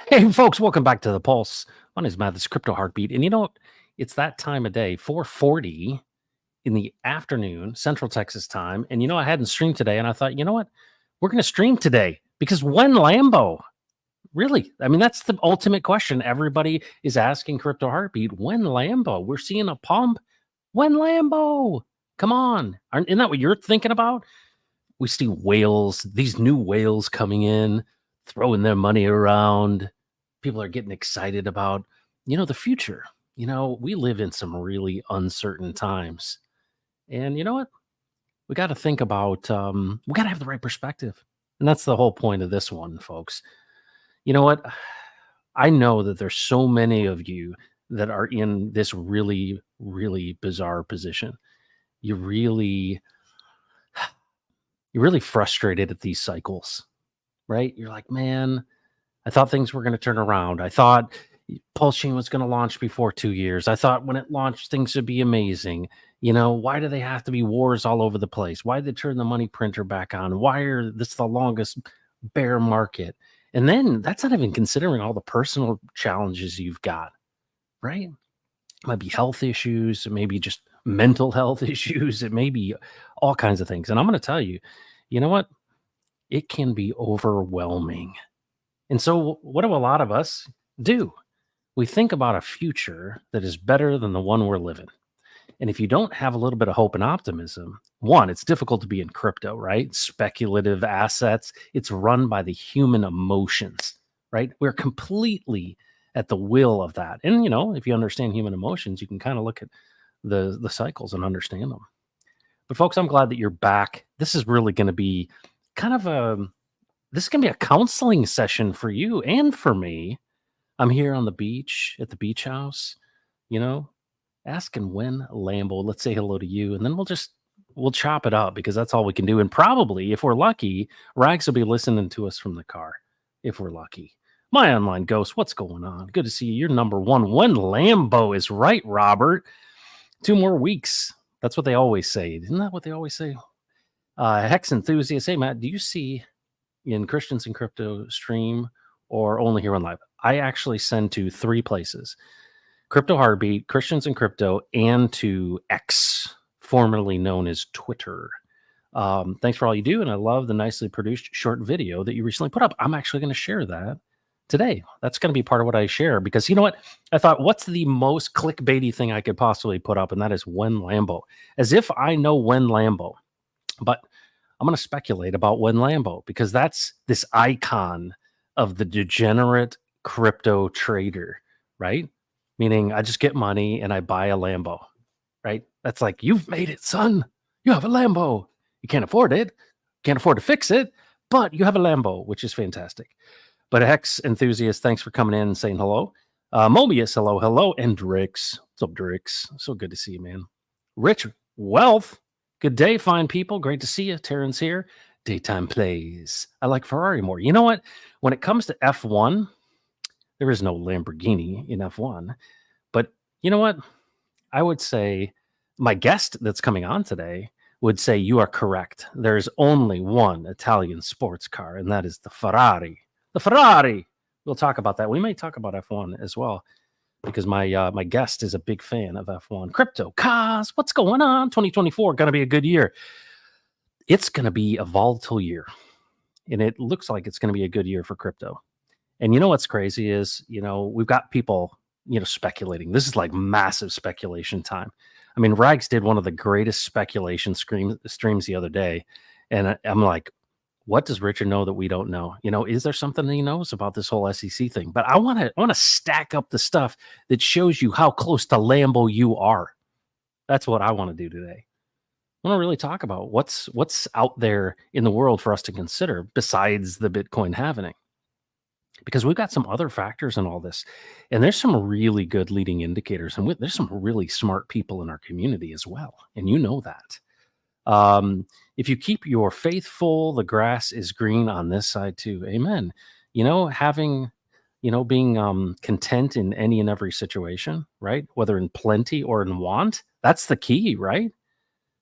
Hey, folks, welcome back to the Pulse. My name is Matt, this is Crypto Heartbeat. And you know what? It's that time of day, 4:40 in the afternoon, Central Texas time. And I hadn't streamed today. And I thought, you know what? We're going to stream today because when Lambo? Really? I mean, that's the ultimate question. Everybody is asking Crypto Heartbeat, when Lambo? We're seeing a pump. When Lambo? Come on. Isn't that what you're thinking about? We see whales, these new whales coming in, throwing their money around. People are getting excited about, the future. We live in some really uncertain times. And you know what? We got to think about, we got to have the right perspective. And that's the whole point of this one, folks. You know what? I know that there's so many of you that are in this really, really bizarre position. You're really frustrated at these cycles, right? You're like, man, I thought things were going to turn around. I thought Pulse Chain was going to launch before 2 years. I thought when it launched, things would be amazing. Why do they have to be wars all over the place? Why did they turn the money printer back on? Why are this the longest bear market? And then that's not even considering all the personal challenges you've got, right? It might be health issues. It may be just mental health issues. It may be all kinds of things. And I'm going to tell you, you know what? It can be overwhelming. And so what do a lot of us do? We think about a future that is better than the one we're living. And if you don't have a little bit of hope and optimism, one, it's difficult to be in crypto, right? Speculative assets, it's run by the human emotions, right? We're completely at the will of that. And, if you understand human emotions, you can kind of look at the cycles and understand them. But folks, I'm glad that you're back. This is really going to be this is going to be a counseling session for you and for me. I'm here on the beach at the beach house, asking when Lambo. Let's say hello to you, and then we'll chop it up because that's all we can do. And probably, if we're lucky, Rags will be listening to us from the car. If we're lucky. My online ghost, what's going on? Good to see you. You're number one. When Lambo is right, Robert. 2 more weeks. That's what they always say. Isn't that what they always say? Hex enthusiast. Hey, Matt, do you see in Christians in Crypto stream or only here on live? I actually send to 3 places: Crypto Heartbeat, Christians in Crypto, and to X, formerly known as Twitter. Thanks for all you do, and I love the nicely produced short video that you recently put up. I'm actually going to share that today. That's going to be part of what I share because you know what? I thought, what's the most clickbaity thing I could possibly put up? And that is when Lambo. As if I know when Lambo. But I'm going to speculate about when Lambo because that's this icon of the degenerate crypto trader, right? Meaning I just get money and I buy a Lambo, right? That's like, you've made it, son. You have a Lambo. You can't afford it. Can't afford to fix it, but you have a Lambo, which is fantastic. But Hex enthusiast, thanks for coming in and saying hello. Mobius, hello. And Drix. What's up, Drix? So good to see you, man. Rich Wealth. Good day, fine people. Great to see you. Terrence here. Daytime plays. I like Ferrari more. You know what? When it comes to F1, there is no Lamborghini in F1. But you know what? I would say my guest that's coming on today would say you are correct. There's only one Italian sports car, and that is the Ferrari. The Ferrari. We'll talk about that. We may talk about F1 as well because my guest is a big fan of F1. Crypto, cars, what's going on? 2024, going to be a good year. It's going to be a volatile year, and it looks like it's going to be a good year for crypto. And you know what's crazy is, we've got people, speculating. This is like massive speculation time. I mean, Rags did one of the greatest speculation streams the other day. And I'm like, what does Richard know that we don't know? Is there something that he knows about this whole SEC thing? But I want to stack up the stuff that shows you how close to Lambo you are. That's what I want to do today. I want to really talk about what's out there in the world for us to consider besides the Bitcoin halving, because we've got some other factors in all this, and there's some really good leading indicators, and there's some really smart people in our community as well, and that. If you keep your faith full, the grass is green on this side too. Amen. Having, being content in any and every situation, right? Whether in plenty or in want, that's the key, right?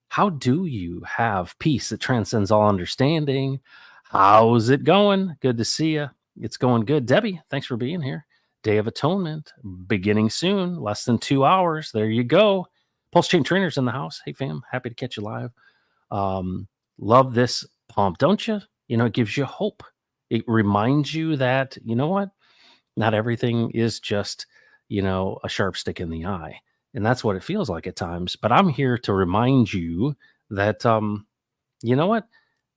How do you have peace that transcends all understanding? How's it going? Good to see you. It's going good. Debbie, thanks for being here. Day of Atonement, beginning soon, less than 2 hours. There you go. Pulse Chain Trainers in the house. Hey, fam, happy to catch you live. Love this pump, don't you? It gives you hope. It reminds you that, what? Not everything is just, a sharp stick in the eye. And that's what it feels like at times. But I'm here to remind you that, what?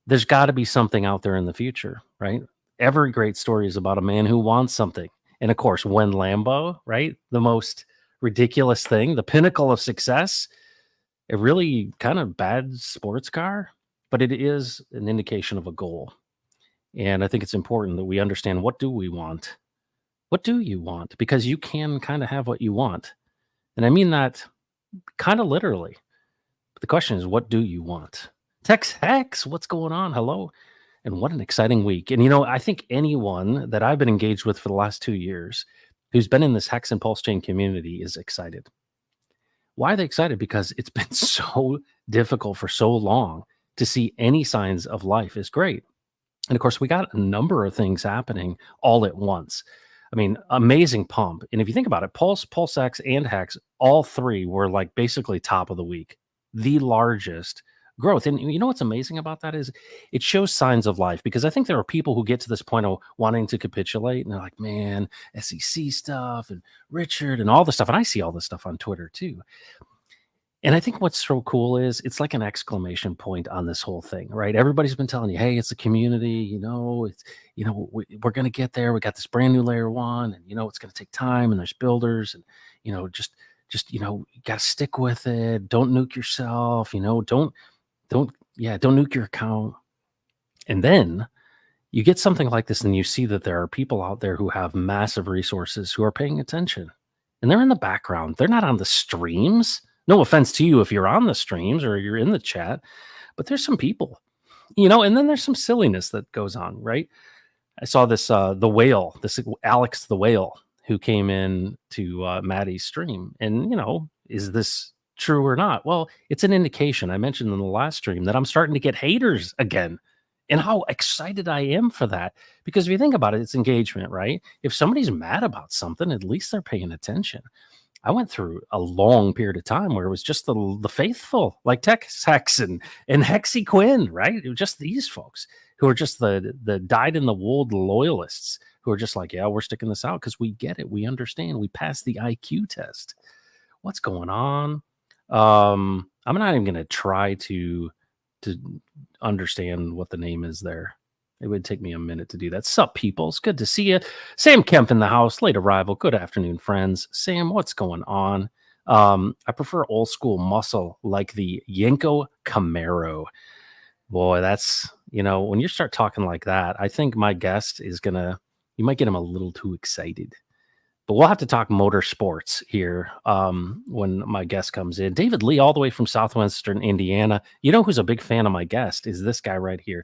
There's got to be something out there in the future, right? Every great story is about a man who wants something. And of course, when Lambo, right? The most ridiculous thing, the pinnacle of success, a really kind of bad sports car, but it is an indication of a goal. And I think it's important that we understand, what do we want? What do you want? Because you can kind of have what you want. And I mean that kind of literally. But the question is, what do you want? Tex Hex, what's going on? Hello. And what an exciting week. And, I think anyone that I've been engaged with for the last 2 years who's been in this Hex and Pulse Chain community is excited. Why are they excited? Because it's been so difficult for so long to see any signs of life is great. And of course, we got a number of things happening all at once. I mean, amazing pump. And if you think about it, Pulse, PulseX, and Hex, all three were like basically top of the week, the largest growth. And you know what's amazing about that is it shows signs of life, because I think there are people who get to this point of wanting to capitulate, and they're like, man, SEC stuff and Richard and all this stuff. And I see all this stuff on Twitter too. And I think what's so cool is it's like an exclamation point on this whole thing, right? Everybody's been telling you, hey, it's a community, it's, we're going to get there. We got this brand new layer one, and, it's going to take time, and there's builders, and, just, you got to stick with it. Don't nuke yourself, don't nuke your account. And then you get something like this, and you see that there are people out there who have massive resources who are paying attention, and they're in the background. They're not on the streams. No offense to you if you're on the streams or you're in the chat, but there's some people, and then there's some silliness that goes on, right? I saw this, the whale, this Alex the whale, who came in to Maddie's stream. And, is this true or not? Well, it's an indication. I mentioned in the last stream that I'm starting to get haters again, and how excited I am for that. Because if you think about it, it's engagement, right? If somebody's mad about something, at least they're paying attention. I went through a long period of time where it was just the faithful, like Tex Hex and Hexy Quinn, right? It was just these folks who are just the dyed in the wool loyalists who are just like, yeah, we're sticking this out because we get it. We understand. We passed the IQ test. What's going on? I'm not even going to try to understand what the name is there. It would take me a minute to do that. Sup, people? It's good to see you. Sam Kemp in the house, late arrival. Good afternoon, friends. Sam, what's going on? I prefer old school muscle like the Yenko Camaro. Boy, that's, when you start talking like that, I think my guest is you might get him a little too excited. But we'll have to talk motorsports here when my guest comes in. David Lee, all the way from Southwestern Indiana. You know who's a big fan of my guest is this guy right here.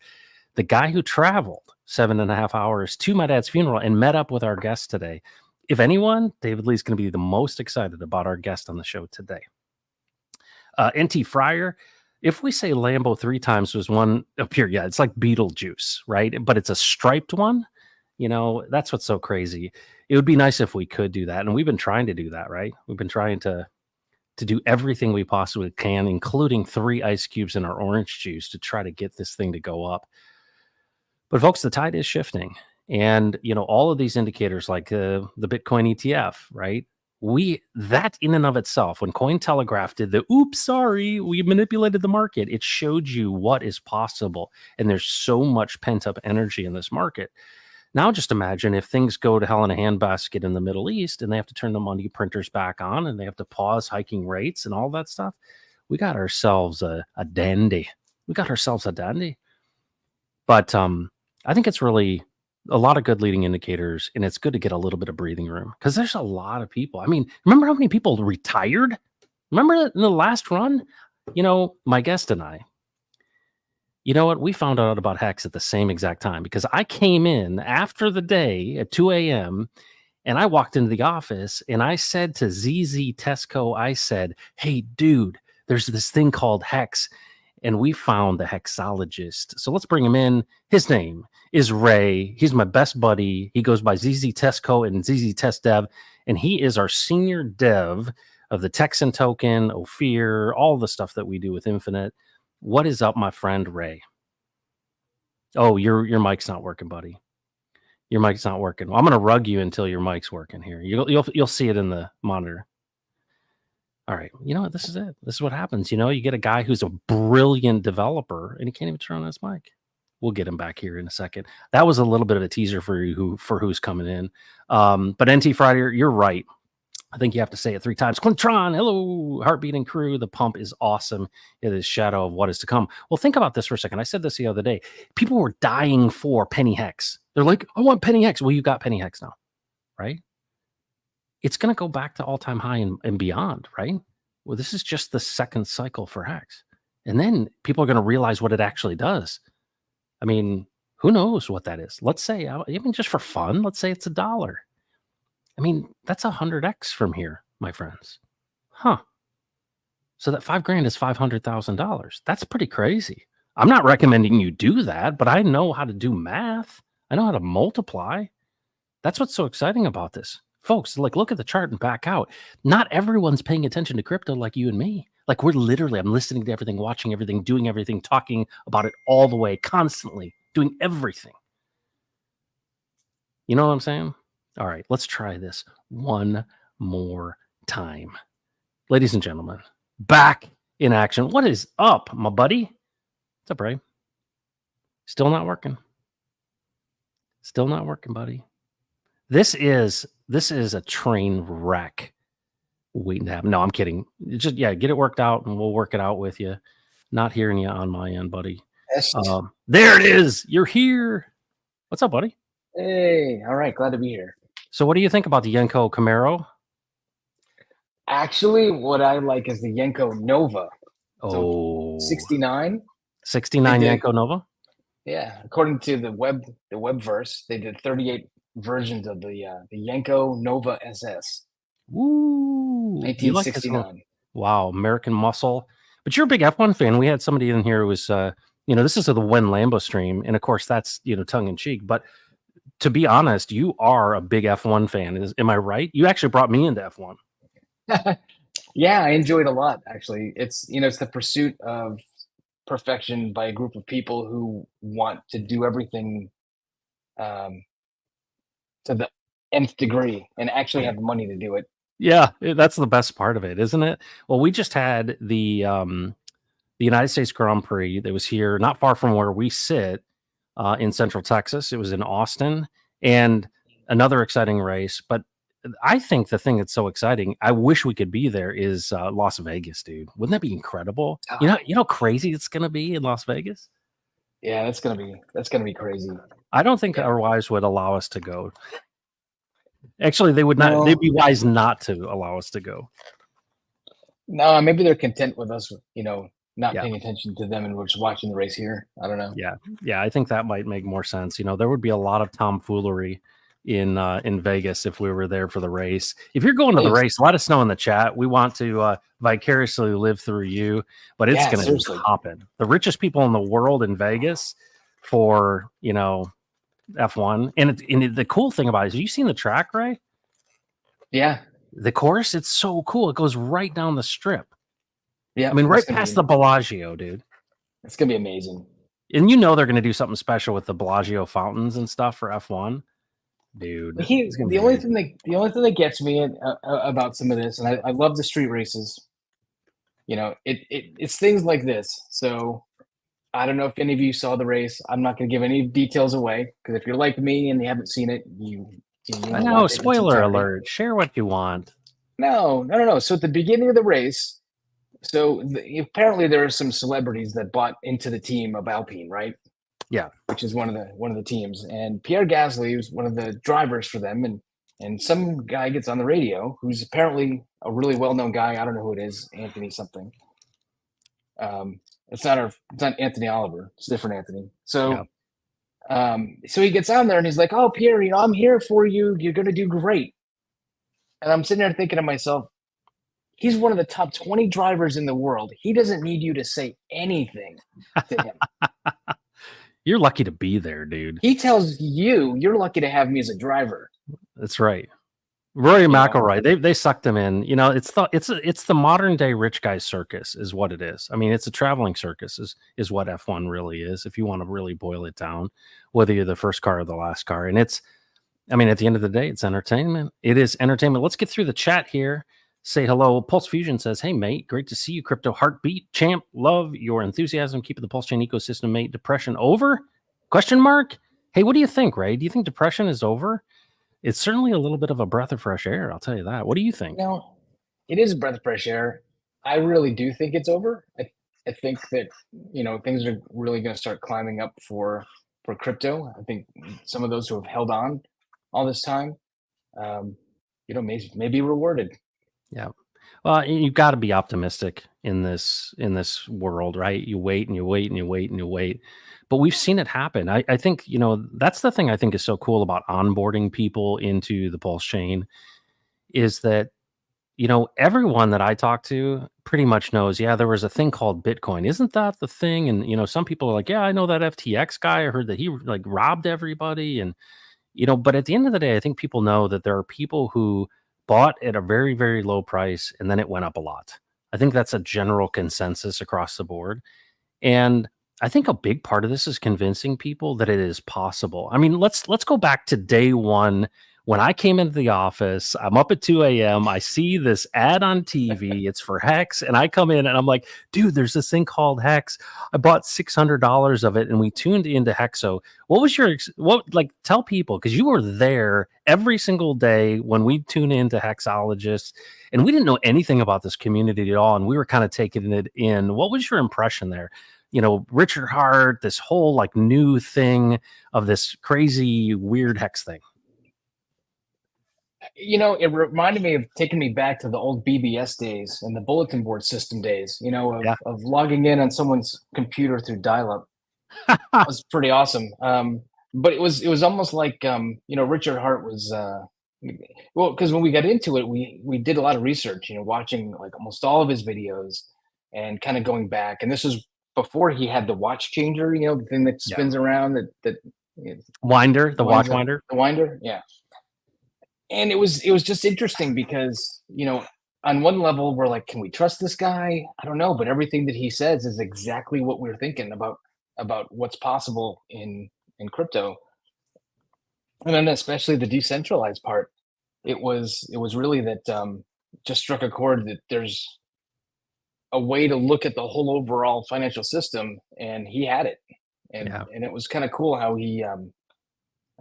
The guy who traveled 7.5 hours to my dad's funeral and met up with our guest today. If anyone, David Lee's going to be the most excited about our guest on the show today. NT Fryer, if we say Lambo 3 times was one appear, yeah, it's like Beetlejuice, right? But it's a striped one. That's what's so crazy. It would be nice if we could do that. And we've been trying to do that, right? We've been trying to do everything we possibly can, including 3 ice cubes in our orange juice to try to get this thing to go up. But folks, the tide is shifting, And, all of these indicators like the Bitcoin ETF, right? That in and of itself, when Cointelegraph did the oops, sorry, we manipulated the market, it showed you what is possible. And there's so much pent up energy in this market. Now, just imagine if things go to hell in a handbasket in the Middle East and they have to turn the money printers back on and they have to pause hiking rates and all that stuff. We got ourselves a dandy. But I think it's really a lot of good leading indicators, and it's good to get a little bit of breathing room because there's a lot of people. I mean, remember how many people retired? Remember in the last run? My guest and I, you know what? We found out about Hex at the same exact time because I came in after the day at 2 a.m. and I walked into the office and I said to ZZ Tesco, I said, hey, dude, there's this thing called Hex. And we found the hexologist. So let's bring him in. His name is Ray. He's my best buddy. He goes by ZZ Tesco and ZZ Test Dev. And he is our senior dev of the Texan token, Ophir, all the stuff that we do with Infinite. What is up, my friend Ray? Oh, your mic's not working, buddy. Your mic's not working. Well, I'm going to rug you until your mic's working here. You'll see it in the monitor. All right. You know what? This is it. This is what happens. You get a guy who's a brilliant developer and he can't even turn on his mic. We'll get him back here in a second. That was a little bit of a teaser for you for who's coming in. But NT Friday, you're right. I think you have to say it 3 times. Quintron, hello, Heartbeat and crew. The pump is awesome. It is shadow of what is to come. Well, think about this for a second. I said this the other day. People were dying for Penny Hex. They're like, I want Penny Hex. Well, you got Penny Hex now, right? It's going to go back to all-time high and beyond, right? Well, this is just the second cycle for Hex. And then people are going to realize what it actually does. I mean, who knows what that is? Let's say, just for fun, let's say it's $1. I mean, that's 100x from here, my friends. Huh. So that $5,000 is $500,000. That's pretty crazy. I'm not recommending you do that, but I know how to do math. I know how to multiply. That's what's so exciting about this. Folks, look at the chart and back out. Not everyone's paying attention to crypto like you and me. We're literally, I'm listening to everything, watching everything, doing everything, talking about it all the way, constantly, doing everything. You know what I'm saying? All right, let's try this one more time. Ladies and gentlemen, back in action. What is up, my buddy? What's up, Ray? Still not working. Still not working, buddy. This is a train wreck waiting to happen. No, I'm kidding. Just get it worked out and we'll work it out with you. Not hearing you on my end, buddy. There it is. You're here. What's up, buddy? Hey, all right. Glad to be here. So what do you think about the Yenko Camaro? Actually, what I like is the Yenko Nova. Oh, 69. 69 Yenko Nova? Yeah. According to the webverse, they did 38 versions of the Yenko Nova SS. Woo! 1969. Wow, American Muscle. But you're a big F1 fan. We had somebody in here who was, this is the When Lambo stream, and of course that's tongue in cheek. But to be honest, you are a big F1 fan. Am I right? You actually brought me into F1. Yeah, I enjoyed it a lot. Actually, it's it's the pursuit of perfection by a group of people who want to do everything to the nth degree and actually have the money to do it. Yeah, that's the best part of it, isn't it? Well, we just had the United States Grand Prix that was here, not far from where we sit in Central Texas. It was in Austin, and another exciting race. But I think the thing that's so exciting, I wish we could be there, is Las Vegas, dude. Wouldn't that be incredible? You know how crazy it's gonna be in Las Vegas? Yeah, that's gonna be crazy. I don't think our wives would allow us to go. Actually, they would not. No. They'd be wise not to allow us to go. No, maybe they're content with us, not paying attention to them and we're just watching the race here. I don't know. Yeah, I think that might make more sense. There would be a lot of tomfoolery in Vegas if we were there for the race. If you're going to the race, let us know in the chat. We want to vicariously live through you, but it's going to be hopping. The richest people in the world in Vegas for F1, and the cool thing about it is, have you seen the track, Ray? Yeah, the course, it's so cool. It goes right down the strip. Yeah, I mean, right past the Bellagio, dude. It's gonna be amazing. And you know they're going to do something special with the Bellagio fountains and stuff for F1. Dude, it's going to The be only amazing. thing that gets me about some of this, and I love the street races. It's things like this. So I don't know if any of you saw the race. I'm not going to give any details away because if you're like me and you haven't seen it, you I know know, watch it in its spoiler entirety. alert. Share what you want. No. So at the beginning of the race, apparently there are some celebrities that bought into the team of Alpine, right? Yeah. Which is one of the teams. And Pierre Gasly was one of the drivers for them, and some guy gets on the radio who's apparently a really well-known guy. I don't know who it is, Anthony something. It's not Anthony Oliver. It's a different Anthony. So so he gets on there and he's like, "Oh, Pierre, I'm here for you. You're going to do great." And I'm sitting there thinking to myself, he's one of the top 20 drivers in the world. He doesn't need you to say anything to him. You're lucky to be there, dude. He tells you, you're lucky to have me as a driver. That's right. Rory McIlroy, they sucked him in. It's the modern day rich guy circus is what it is. I mean, it's a traveling circus is what F1 really is. If you want to really boil it down, whether you're the first car or the last car, and at the end of the day, it's entertainment. It is entertainment. Let's get through the chat here. Say hello. Pulse Fusion says, "Hey mate, great to see you. Crypto Heartbeat Champ, love your enthusiasm. Keeping the Pulse Chain ecosystem, mate. Depression over? Question mark. Hey, what do you think, Ray? Do you think depression is over? It's certainly a little bit of a breath of fresh air. I'll tell you that. What do you think? It is a breath of fresh air. I really do think it's over. I think that things are really going to start climbing up for crypto. I think some of those who have held on all this time, may be rewarded. Yeah. Well, you've got to be optimistic in this world, right? You wait and you wait and you wait and you wait. But we've seen it happen. I think, that's the thing I think is so cool about onboarding people into the Pulse chain is that, everyone that I talk to pretty much knows, yeah, there was a thing called Bitcoin. Isn't that the thing? And, some people are like, yeah, I know that FTX guy. I heard that he like robbed everybody. And, but at the end of the day, I think people know that there are people who bought at a very, very low price and then it went up a lot. I think that's a general consensus across the board. And I think a big part of this is convincing people that it is possible. I mean, let's go back to day one when I came into the office. I'm up at 2 a.m. I see this ad on TV. It's for Hex, and I come in and I'm like, dude, there's this thing called Hex. I bought $600 of it, and we tuned into Hexo. What was tell people, because you were there every single day when we tune into Hexologists, and we didn't know anything about this community at all, and we were kind of taking it in. What was your impression there? Richard Hart, this whole like new thing of this crazy weird Hex thing. It reminded me of taking me back to the old BBS days and the bulletin board system days, of logging in on someone's computer through dial-up. That was pretty awesome. But it was almost like, Richard Hart was, because when we got into it, we did a lot of research, watching like almost all of his videos and kind of going back. And this was before he had the watch changer, the thing that spins around that winder, the watch winder. The winder, yeah. And it was just interesting because, on one level we're like, can we trust this guy? I don't know, but everything that he says is exactly what we're thinking about what's possible in crypto. And then especially the decentralized part, it was really that just struck a chord that there's a way to look at the whole overall financial system, and he had it. And it was kind of cool how he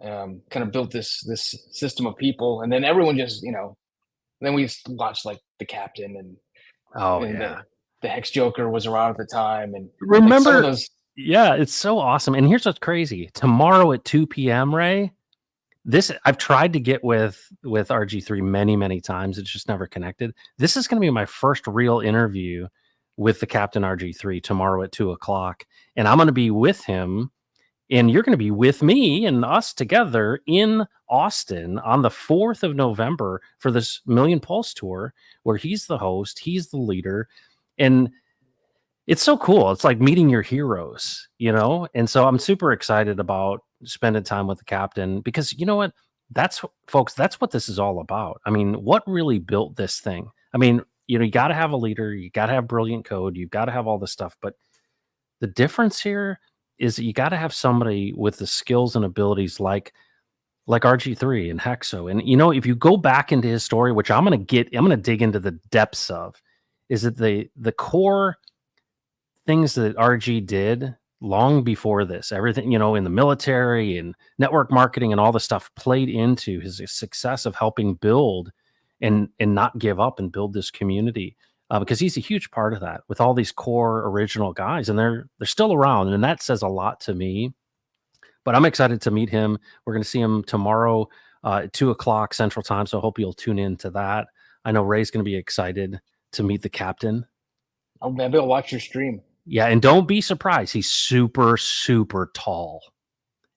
kind of built this system of people, and then everyone just then we watched like the captain and the Hex Joker was around at the time, and remember like some of those. Yeah, it's so awesome. And here's what's crazy: tomorrow at 2 p.m., Ray. This I've tried to get with RG3 many times. It's just never connected. This is going to be my first real interview with the Captain RG3 tomorrow at 2:00, and I'm going to be with him. And you're going to be with me and us together in Austin on the 4th of November for this Million Pulse tour, where he's the host, he's the leader. And it's so cool. It's like meeting your heroes, And so I'm super excited about spending time with the captain because you know what? That's what this is all about. I mean, what really built this thing? I mean, you got to have a leader, you got to have brilliant code, you've got to have all this stuff. But the difference here is that you got to have somebody with the skills and abilities like RG3 and Hexo. And if you go back into his story, which I'm gonna dig into the depths of, is that the core things that RG did long before this, everything, in the military and network marketing and all the stuff played into his success of helping build and not give up and build this community. Because he's a huge part of that with all these core original guys, and they're still around, and that says a lot to me. But I'm excited to meet him. We're going to see him tomorrow at 2:00 Central Time, so I hope you'll tune in to that. I know Ray's going to be excited to meet the captain. Oh, maybe I'll watch your stream. Yeah, and don't be surprised. He's super, super tall.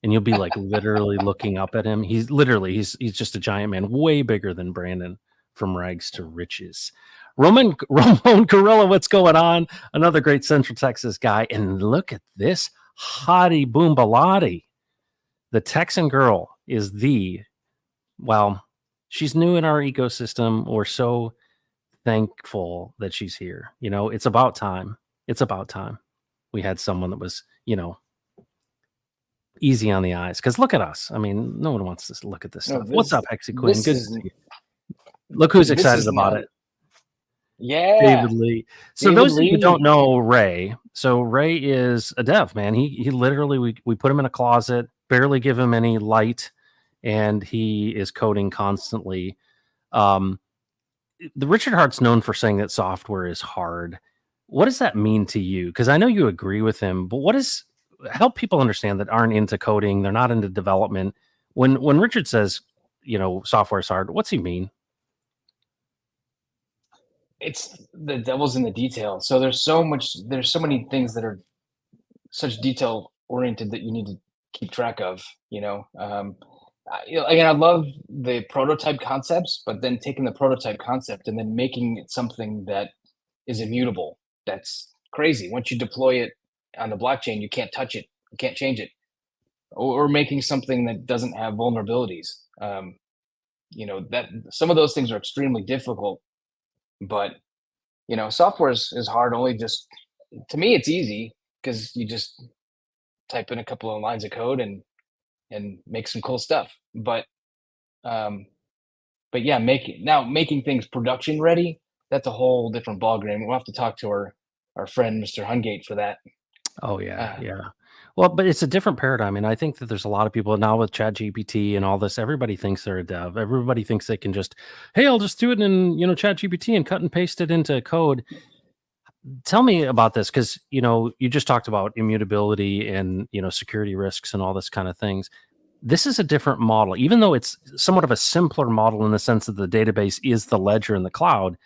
And you'll be like literally looking up at him. He's just a giant man, way bigger than Brandon from Rags to Riches. Ramon Carrillo, what's going on? Another great Central Texas guy. And look at this hottie boombalati. The Texan girl is she's new in our ecosystem. We're so thankful that she's here. It's about time. It's about time we had someone that was, easy on the eyes. Because look at us. I mean, no one wants to look at this stuff. What's up, Hexy Queen? Good to see you. Look who's excited about it. Yeah. David Lee. So David those Lee. Of you who don't know Ray, so Ray is a dev, man. He literally, we put him in a closet, barely give him any light, and he is coding constantly. The Richard Hart's known for saying that software is hard. What does that mean to you? Because I know you agree with him, but help people understand that aren't into coding, they're not into development. When Richard says, software is hard, what's he mean? It's the devil's in the detail. So there's so many things that are such detail oriented that you need to keep track of, again, I love the prototype concepts, but then taking the prototype concept and then making it something that is immutable. That's crazy. Once you deploy it on the blockchain, you can't touch it, you can't change it, or making something that doesn't have vulnerabilities. That some of those things are extremely difficult, but software is hard. Only just to me, it's easy because you just type in a couple of lines of code and make some cool stuff. But yeah, making things production ready, that's a whole different ballgame. We'll have to talk to our friend Mr. Hungate for that. Oh yeah, yeah. Well, but it's a different paradigm, and I think that there's a lot of people now with ChatGPT and all this. Everybody thinks they're a dev. Everybody thinks they can just, hey, I'll just do it in ChatGPT and cut and paste it into code. Tell me about this, because you just talked about immutability and security risks and all this kind of things. This is a different model, even though it's somewhat of a simpler model in the sense that the database is the ledger in the cloud.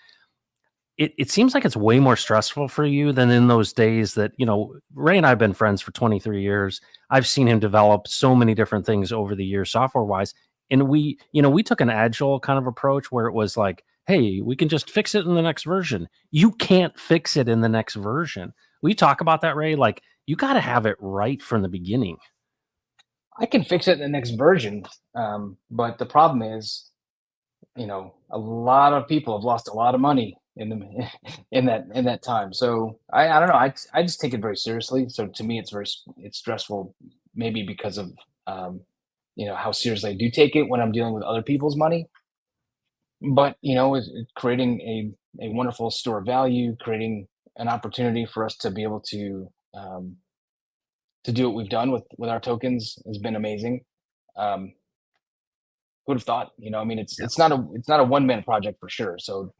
It seems like it's way more stressful for you than in those days that, Ray and I have been friends for 23 years. I've seen him develop so many different things over the years, software wise. And we took an agile kind of approach where it was like, hey, we can just fix it in the next version. You can't fix it in the next version. We talk about that, Ray. Like, you got to have it right from the beginning. I can fix it in the next version. But the problem is, a lot of people have lost a lot of money in that time. So I don't know. I just take it very seriously. So to me, it's stressful, maybe because of how seriously I do take it when I'm dealing with other people's money. But it's creating a wonderful store of value, creating an opportunity for us to be able to do what we've done with our tokens has been amazing. Who would have thought? It's not a one-man project for sure. So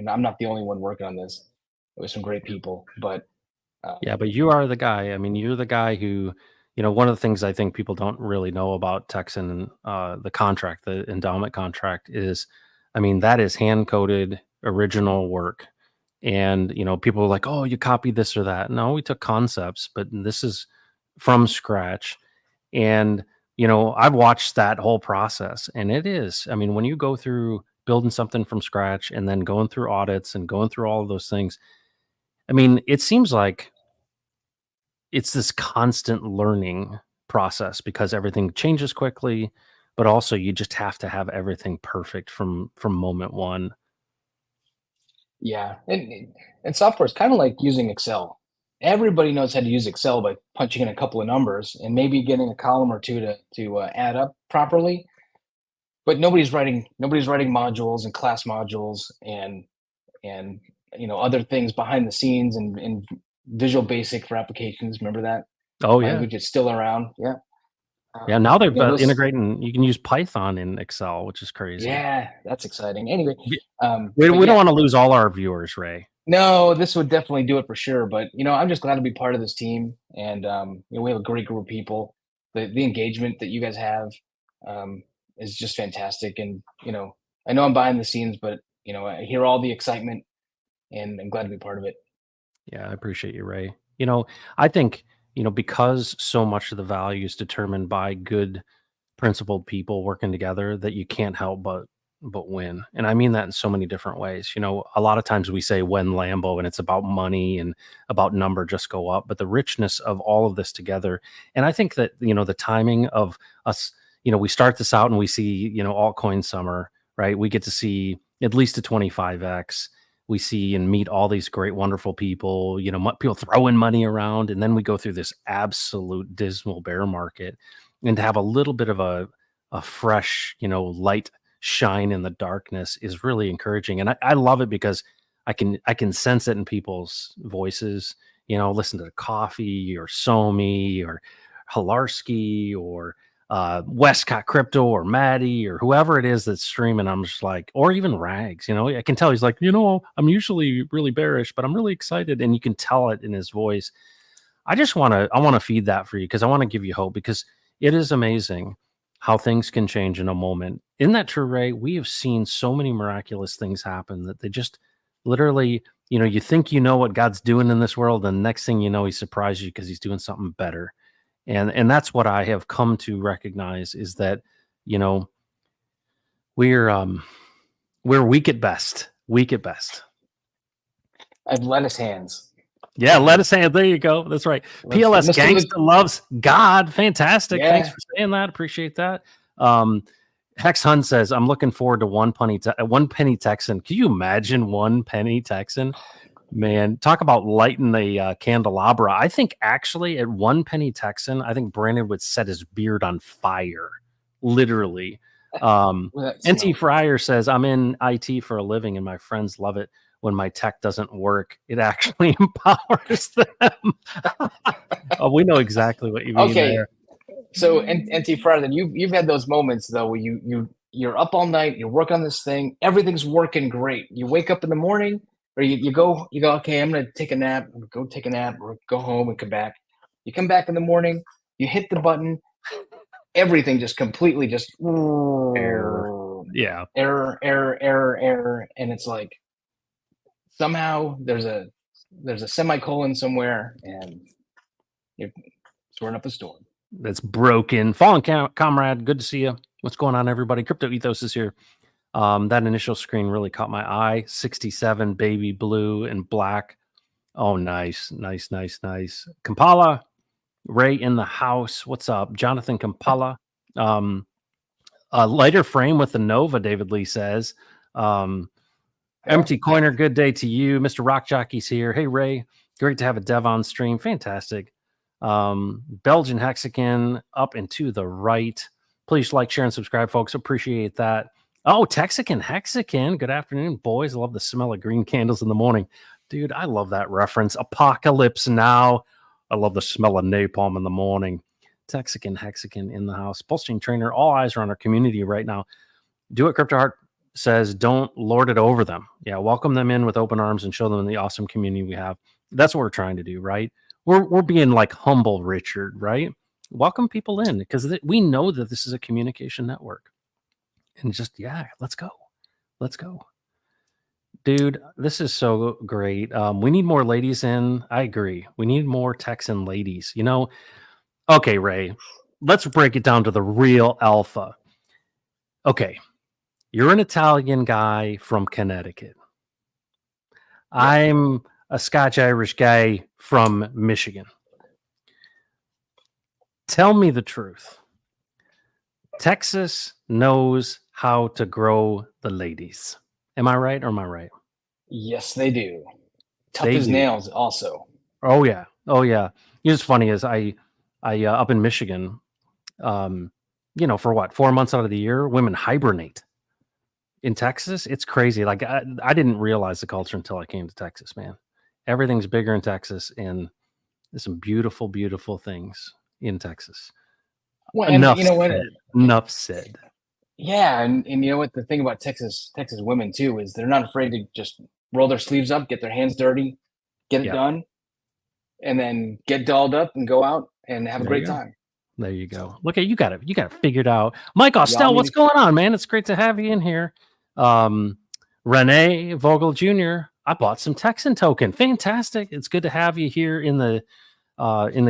I'm not the only one working on this. With some great people, but yeah, but you are the guy. I mean, you're the guy who, one of the things I think people don't really know about Texan, the contract, the endowment contract is, that is hand-coded original work. And, people are like, oh, you copied this or that. No, we took concepts, but this is from scratch. And, I've watched that whole process, and it is, when you go through building something from scratch and then going through audits and going through all of those things, it seems like it's this constant learning process because everything changes quickly, but also you just have to have everything perfect from moment one. Yeah, and software is kind of like using Excel, everybody knows how to use Excel by punching in a couple of numbers and maybe getting a column or two to add up properly. But nobody's writing modules and class modules and other things behind the scenes and Visual Basic for applications. Remember that Oh yeah. language is still around. Yeah. Yeah, now they've those, integrating. You can use Python in Excel, which is crazy. Yeah, that's exciting. Anyway, we don't want to lose all our viewers, Ray. No, this would definitely do it for sure. But I'm just glad to be part of this team, and we have a great group of people. The engagement that you guys have is just fantastic, and I know I'm behind the scenes, but I hear all the excitement, and I'm glad to be part of it. Yeah, I appreciate you, Ray. I think because so much of the value is determined by good, principled people working together, that you can't help but win. And I mean that in so many different ways. A lot of times we say when Lambo, and it's about money and about number just go up, but the richness of all of this together. And I think that, the timing of us, we start this out and we see, altcoin summer, right? We get to see at least a 25x. We see and meet all these great, wonderful people, people throwing money around. And then we go through this absolute dismal bear market, and to have a little bit of a fresh, light shine in the darkness is really encouraging. And I love it because I can sense it in people's voices, listen to Coffee or Somi or Hilarski or Westcott Crypto or Maddie or whoever it is that's streaming. I'm just like, or even Rags, I can tell he's like, I'm usually really bearish, but I'm really excited. And you can tell it in his voice. I want to feed that for you, because I want to give you hope, because it is amazing how things can change in a moment. Isn't that true, Ray? We have seen so many miraculous things happen that they just literally, you think what God's doing in this world, and the next thing you know, he surprises you because he's doing something better. And that's what I have come to recognize, is that, we're weak at best. Weak at best. I've lettuce hands. Yeah, lettuce hand. There you go. That's right. PLS Gangsta loves God. Fantastic. Yeah. Thanks for saying that. Appreciate that. Hex Hunt says, I'm looking forward to one penny Texan. Can you imagine one penny Texan? Man, talk about lighting the candelabra. I think actually at one penny Texan, I think Brandon would set his beard on fire. Literally. NT Fryer says, I'm in IT for a living and my friends love it. When my tech doesn't work, it actually empowers them. Oh, we know exactly what you mean. Okay. There. So, NT Fryer, then you've had those moments though where you're up all night, you work on this thing, everything's working great. You wake up in the morning, or you go, okay, I'm gonna take a nap, or go home and come back. You come back in the morning, you hit the button, everything just completely just error. Yeah. Error, and it's like somehow there's a semicolon somewhere, and you're storing up a storm. That's broken. Fallen Comrade, good to see you. What's going on, everybody? Crypto Ethos is here. That initial screen really caught my eye. 67 baby blue and black. Oh, nice. Kampala, Ray in the house. What's up, Jonathan Kampala? A lighter frame with the Nova, David Lee says. Empty Coiner, good day to you. Mr. Rock Jockey's here. Hey, Ray. Great to have a dev on stream. Fantastic. Belgian Hexagon up and to the right. Please like, share, and subscribe, folks. Appreciate that. Oh, Texican Hexagon. Good afternoon, boys. I love the smell of green candles in the morning. Dude, I love that reference. Apocalypse Now. I love the smell of napalm in the morning. Texican Hexagon in the house. Pulse Chain Trainer. All eyes are on our community right now. Do It Crypto Heart says, don't lord it over them. Yeah, welcome them in with open arms and show them the awesome community we have. That's what we're trying to do, right? We're being like humble, Richard, right? Welcome people in, because we know that this is a communication network. And just, yeah, let's go. Dude, this is so great. We need more ladies in. I agree. We need more Texan ladies. Okay, Ray, let's break it down to the real alpha. Okay, you're an Italian guy from Connecticut. Yeah. I'm a Scotch-Irish guy from Michigan. Tell me the truth. Texas knows how to grow the ladies. Am I right or am I right? Yes, they do. Tough as nails also. Oh, yeah. Oh yeah. It's funny is I up in Michigan, um, for what 4 months out of the year, women hibernate. In Texas, it's crazy. Like I didn't realize the culture until I came to Texas, man. Everything's bigger in Texas, and there's some beautiful, beautiful things in Texas. Well, and Enough you know what? said. Enough said. Yeah, and you know what? The thing about Texas women too is they're not afraid to just roll their sleeves up, get their hands dirty, get it Yep. done, and then get dolled up and go out and have a There you great go. time. There you go. Look at you got it. You got it figured out. Mike Y'all Austell, need what's to. going on, man? It's great to have you in here. Um, Renee Vogel Jr. I bought some Texan token. Fantastic. It's good to have you here in the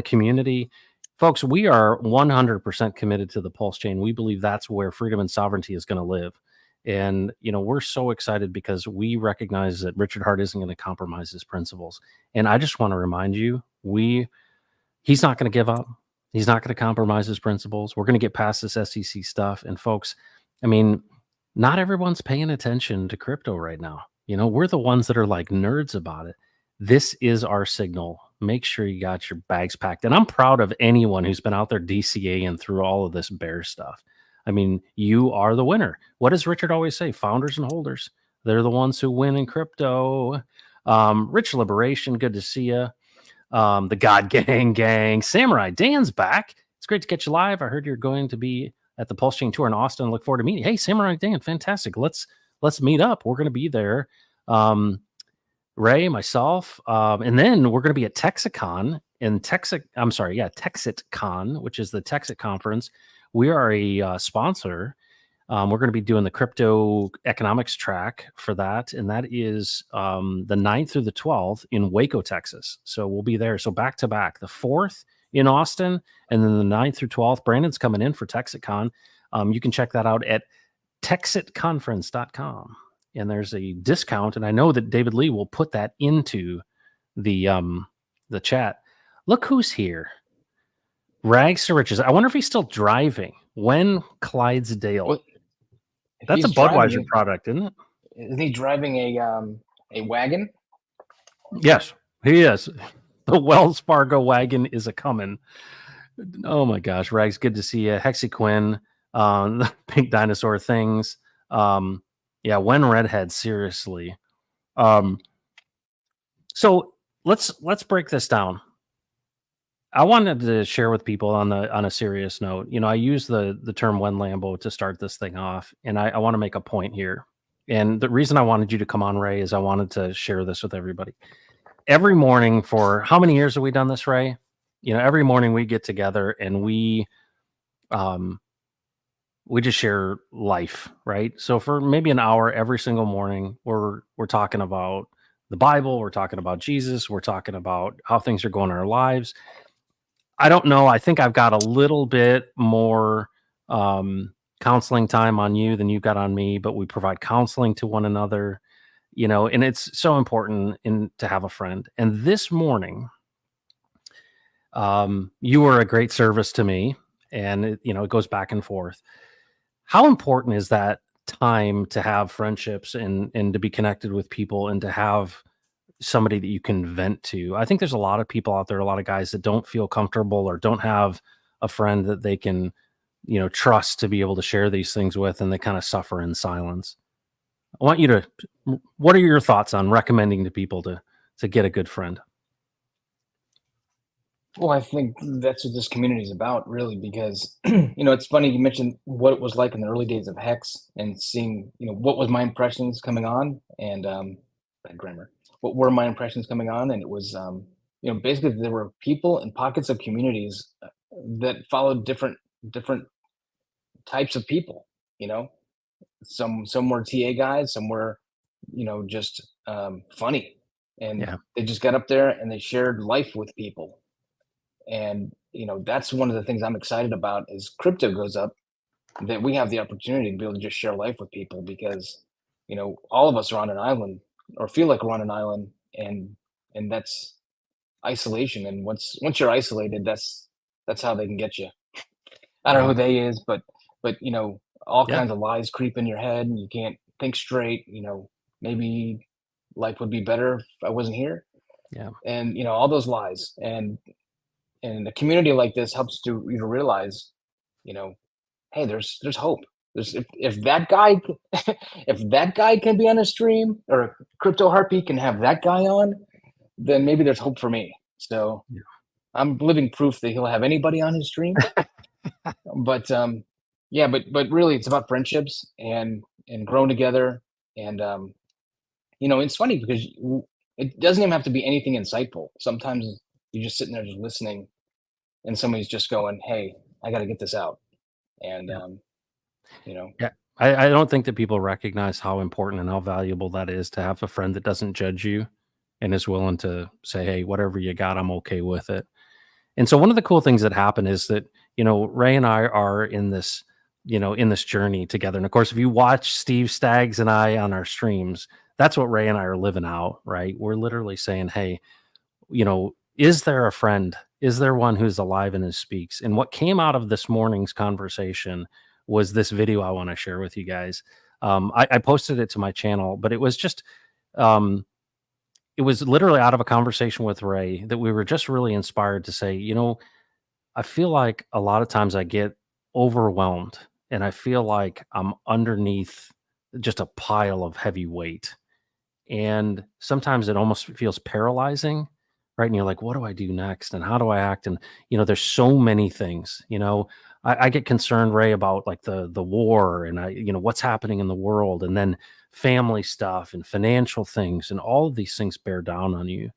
community. Folks, we are 100% committed to the pulse chain. We believe that's where freedom and sovereignty is going to live. And, we're so excited because we recognize that Richard Hart isn't going to compromise his principles. And I just want to remind you, he's not going to give up. He's not going to compromise his principles. We're going to get past this SEC stuff. And folks, I mean, not everyone's paying attention to crypto right now. We're the ones that are like nerds about it. This is our signal. Make sure you got your bags packed. And I'm proud of anyone who's been out there DCAing through all of this bear stuff. I mean, you are the winner. What does Richard always say? Founders and holders. They're the ones who win in crypto. Rich Liberation, good to see you. The God Gang, Samurai Dan's back. It's great to get you live. I heard you're going to be at the Pulse Chain Tour in Austin. Look forward to meeting you. Hey, Samurai Dan, fantastic. Let's meet up. We're going to be there. Ray, myself, and then we're going to be at Texicon in TexitCon, which is the Texit conference. We are a sponsor. We're going to be doing the crypto economics track for that. And that is the 9th through the 12th in Waco, Texas. So we'll be there. So back to back, the 4th in Austin, and then the 9th through 12th. Brandon's coming in for TexitCon. You can check that out at texitconference.com. And there's a discount. And I know that David Lee will put that into the chat. Look who's here. Rags to Riches. I wonder if he's still driving. When Clydesdale. Well, That's a Budweiser product, isn't it? Isn't he driving a wagon? Yes, he is. The Wells Fargo wagon is a coming. Oh my gosh, Rags, good to see you. Hexy the pink dinosaur things. Yeah, when Redhead, seriously. So let's break this down. I wanted to share with people on a serious note. I use the term "when Lambo" to start this thing off, and I want to make a point here. And the reason I wanted you to come on, Ray, is I wanted to share this with everybody. Every morning for how many years have we done this, Ray? Every morning we get together and we just share life, right? So for maybe an hour every single morning, we're talking about the Bible, we're talking about Jesus, we're talking about how things are going in our lives. I don't know. I think I've got a little bit more counseling time on you than you've got on me, but we provide counseling to one another, and it's so important to have a friend. And this morning, you were a great service to me, and it goes back and forth. How important is that time to have friendships and to be connected with people and to have somebody that you can vent to? I think there's a lot of people out there, a lot of guys that don't feel comfortable or don't have a friend that they can, trust to be able to share these things with, and they kind of suffer in silence. What are your thoughts on recommending to people to get a good friend? Well, I think that's what this community is about, really, because it's funny you mentioned what it was like in the early days of Hex and seeing, what was my impressions coming on, and bad grammar. What were my impressions coming on? And it was, basically there were people and pockets of communities that followed different types of people. You know, some were TA guys, some were, just funny, and Yeah. they just got up there and they shared life with people. And that's one of the things I'm excited about is crypto goes up, that we have the opportunity to be able to just share life with people, because all of us are on an island or feel like we're on an island, and that's isolation. And once you're isolated, that's how they can get you. I don't know who Yeah. they is, but all Yeah. kinds of lies creep in your head and you can't think straight. Maybe life would be better if I wasn't here. Yeah. and all those lies. And a community like this helps to you to realize, you know, hey, there's hope. There's if that guy if that guy can be on a stream, or a crypto heartbeat can have that guy on, then maybe there's hope for me. So Yeah. I'm living proof that he'll have anybody on his stream. But yeah, but really it's about friendships and growing together. And it's funny because it doesn't even have to be anything insightful. Sometimes you're just sitting there just listening, and somebody's just going, "Hey, I got to get this out." And Yeah. you know, Yeah. I don't think that people recognize how important and how valuable that is to have a friend that doesn't judge you and is willing to say, "Hey, whatever you got, I'm okay with it." And so one of the cool things that happened is that, Ray and I are in this journey together. And of course, if you watch Steve Staggs and I on our streams, that's what Ray and I are living out, right? We're literally saying, "Hey, is there a friend? Is there one who's alive and who speaks?" And what came out of this morning's conversation was this video I want to share with you guys. I posted it to my channel, but um, it was literally out of a conversation with Ray that we were just really inspired to say, I feel like a lot of times I get overwhelmed and I feel like I'm underneath just a pile of heavy weight. And sometimes it almost feels paralyzing, right? And you're like, what do I do next? And how do I act? And, there's so many things, I get concerned, Ray, about like the war and what's happening in the world, and then family stuff and financial things, and all of these things bear down on you.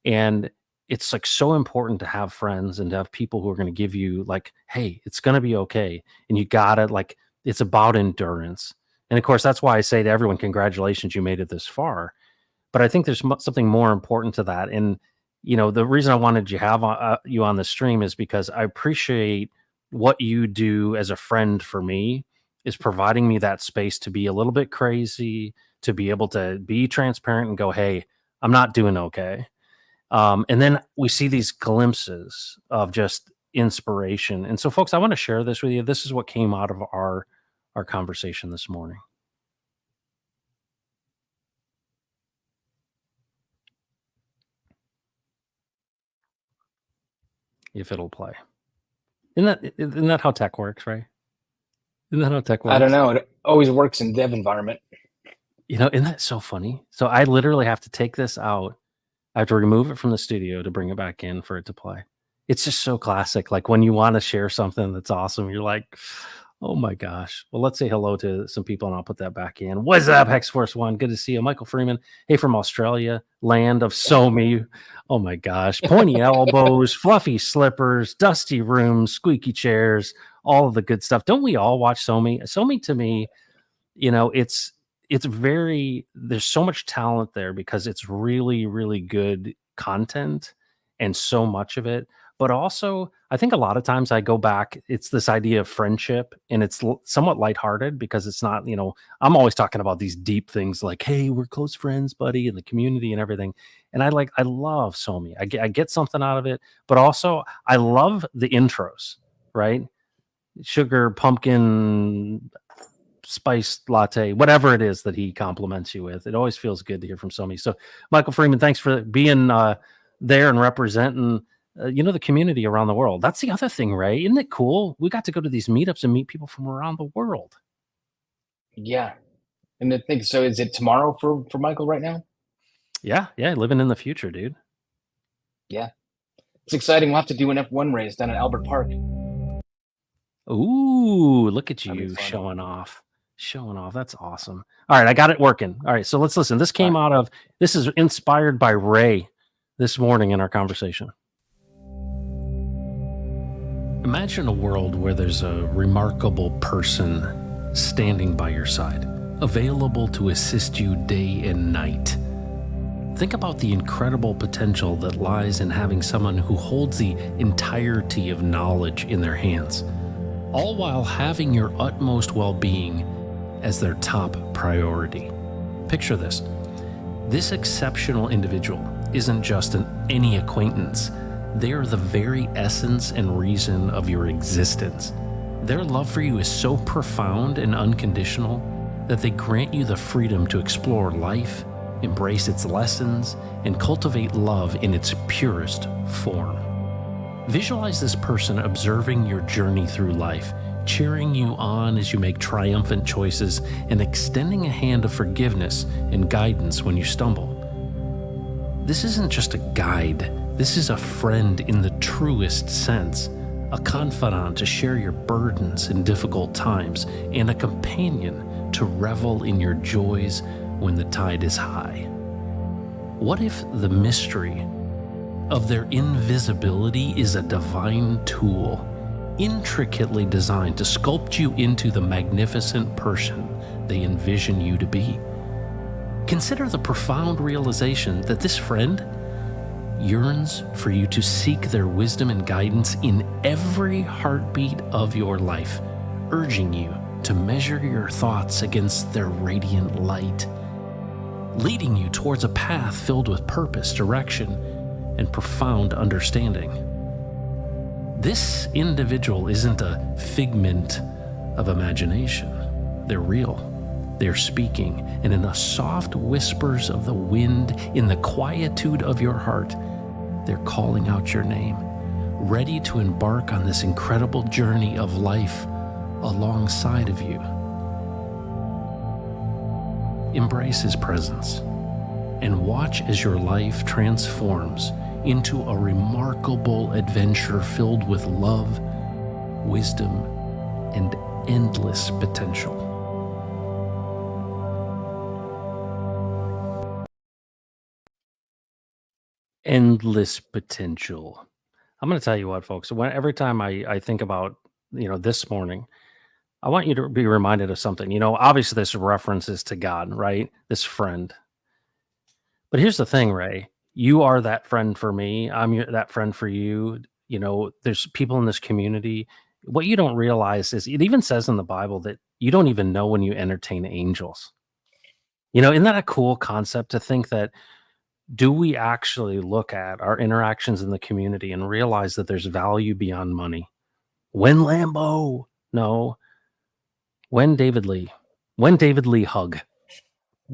And it's like so important to have friends and to have people who are going to give you like, hey, it's going to be okay. And you got it. Like, it's about endurance. And of course, that's why I say to everyone, congratulations, you made it this far. But I think there's something more important to that. And, the reason I wanted you on the stream is because I appreciate what you do as a friend for me, is providing me that space to be a little bit crazy, to be able to be transparent and go, hey, I'm not doing okay. And then we see these glimpses of just inspiration. And so, folks, I want to share this with you. This is what came out of our conversation this morning, if it'll play. Isn't that how tech works, right? Isn't that how tech I don't works? know. It always works in dev environment. Isn't that so funny? So I literally have to take this out. I have to remove it from the studio to bring it back in for it to play. It's just so classic. Like when you want to share something that's awesome, you're like, oh my gosh. Well, let's say hello to some people and I'll put that back in. What's up, Hex Force One? Good to see you. Michael Freeman. Hey, from Australia, land of Somi. Oh my gosh. Pointy elbows, fluffy slippers, dusty rooms, squeaky chairs, all of the good stuff. Don't we all watch Somi? Somi to me, it's very, there's so much talent there because it's really, really good content and so much of it. But also, I think a lot of times I go back, it's this idea of friendship, and it's somewhat lighthearted because it's not, I'm always talking about these deep things like, hey, we're close friends, buddy, and the community and everything. And I love Somi. I get something out of it, but also I love the intros, right? Sugar, pumpkin, spiced latte, whatever it is that he compliments you with. It always feels good to hear from somebody. So, Michael Freeman, thanks for being there and representing, the community around the world. That's the other thing, Ray. Isn't it cool? We got to go to these meetups and meet people from around the world. Yeah. And the thing, so is it tomorrow for Michael right now? Yeah, living in the future, dude. Yeah. It's exciting. We'll have to do an F1 race down at Albert Park. Ooh, look at That'd be you fun. showing off. Showing off. That's awesome. All right, I got it working. All right, so let's listen. This is inspired by Ray this morning in our conversation. Imagine a world where there's a remarkable person standing by your side, available to assist you day and night. Think about the incredible potential that lies in having someone who holds the entirety of knowledge in their hands, all while having your utmost well-being as their top priority. Picture this. This exceptional individual isn't just any acquaintance. They are the very essence and reason of your existence. Their love for you is so profound and unconditional that they grant you the freedom to explore life, embrace its lessons, and cultivate love in its purest form. Visualize this person observing your journey through life, cheering you on as you make triumphant choices, and extending a hand of forgiveness and guidance when you stumble. This isn't just a guide, this is a friend in the truest sense, a confidant to share your burdens in difficult times, and a companion to revel in your joys when the tide is high. What if the mystery of their invisibility is a divine tool, intricately designed to sculpt you into the magnificent person they envision you to be? Consider the profound realization that this friend yearns for you to seek their wisdom and guidance in every heartbeat of your life, urging you to measure your thoughts against their radiant light, leading you towards a path filled with purpose, direction, and profound understanding. This individual isn't a figment of imagination. They're real. They're speaking, and in the soft whispers of the wind, in the quietude of your heart, they're calling out your name, ready to embark on this incredible journey of life alongside of you. Embrace his presence and watch as your life transforms into a remarkable adventure filled with love, wisdom, and endless potential. Endless potential. I'm going to tell you what, folks. Every time I think about this morning, I want you to be reminded of something. Obviously, this references to God, right? This friend. But here's the thing, Ray. You are that friend for me. That friend for you. There's people in this community. What you don't realize is it even says in the Bible that you don't even know when you entertain angels. Isn't that a cool concept to think that? Do we actually look at our interactions in the community and realize that there's value beyond money? When Lambo? No. When David Lee? When David Lee hug?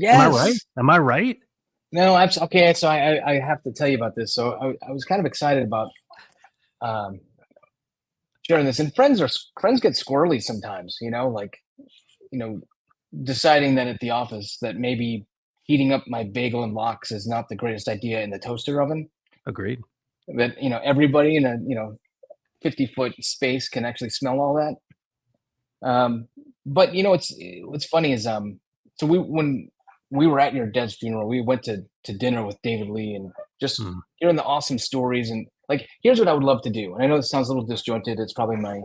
Am I right? Yes. Am I right? No, okay. So I have to tell you about this. So I was kind of excited about sharing this. And friends get squirrely sometimes. Deciding that at the office that maybe heating up my bagel and lox is not the greatest idea in the toaster oven. Agreed. That everybody in a 50-foot space can actually smell all that. But what's funny is so when we were at your dad's funeral, we went to dinner with David Lee and just hearing the awesome stories. And like, here's what I would love to do. And I know it sounds a little disjointed. It's probably my